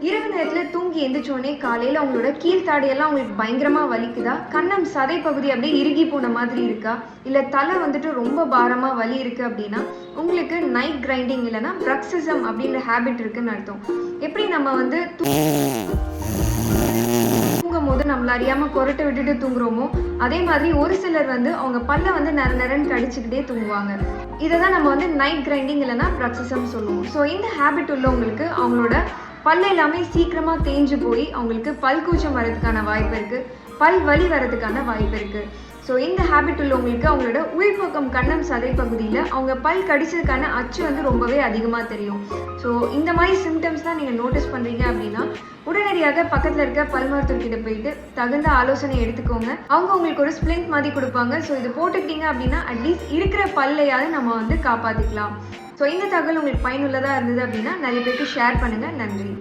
இரவு நேரத்துல தூங்கி எந்திரிச்சோடனே காலையில உங்களோட கீழ்த்தாடையெல்லாம் உங்களுக்கு பயங்கரமா வலிக்குதா? கன்னம் சதை பகுதி அப்படியே இறுகி போன மாதிரி இருக்கா? இல்ல தலை வந்துட்டு ரொம்ப பாரமா வலி இருக்கு அப்படின்னா உங்களுக்கு நைட் கிரைண்டிங் இல்லைன்னா பிரக்சிசம் அப்படின்ற ஹேபிட் இருக்குன்னு அர்த்தம். எப்படி நம்ம வந்து தூங்கும் போது நம்மள அறியாம கொரட்டை விட்டுட்டு தூங்குறோமோ அதே மாதிரி ஒரு சிலர் வந்து அவங்க பல்ல வந்து நரன்னு கடிச்சுக்கிட்டே தூங்குவாங்க. இதை தான் நம்ம வந்து நைட் கிரைண்டிங் இல்லைன்னா பிரக்சிசம் சொல்லுவோம். ஸோ இந்த ஹேபிட் உள்ளவங்களுக்கு அவங்களோட பல் எல்லாமே சீக்கிரமா தேஞ்சு போய் அவங்களுக்கு பல் கூச்சம் வரதுக்கான வாய்ப்பு இருக்கு, பல் வலி வரதுக்கான வாய்ப்பு இருக்கு. ஸோ இந்த ஹேபிட் உள்ளவங்களுக்கு அவங்களோட உள்பக்கம் கன்னம் சதை பகுதியில் அவங்க பல் கடிச்சதுக்கான அச்சு வந்து ரொம்பவே அதிகமாக தெரியும். ஸோ இந்த மாதிரி சிம்டம்ஸ் தான் நீங்கள் நோட்டீஸ் பண்ணுறீங்க அப்படின்னா உடனடியாக பக்கத்தில் இருக்க பல் மருத்துவர்கிட்ட போயிட்டு தகுந்த ஆலோசனை எடுத்துக்கோங்க. அவங்க உங்களுக்கு ஒரு ஸ்ப்ளிண்ட் மாதிரி கொடுப்பாங்க. ஸோ இது போட்டுக்கிட்டீங்க அப்படின்னா அட்லீஸ்ட் இருக்கிற பல்லையாவது நம்ம வந்து காப்பாற்றிக்கலாம். ஸோ இந்த தகவல் உங்களுக்கு பயனுள்ளதாக இருந்தது அப்படின்னா நிறைய பேருக்கு ஷேர் பண்ணுங்கள். நன்றி.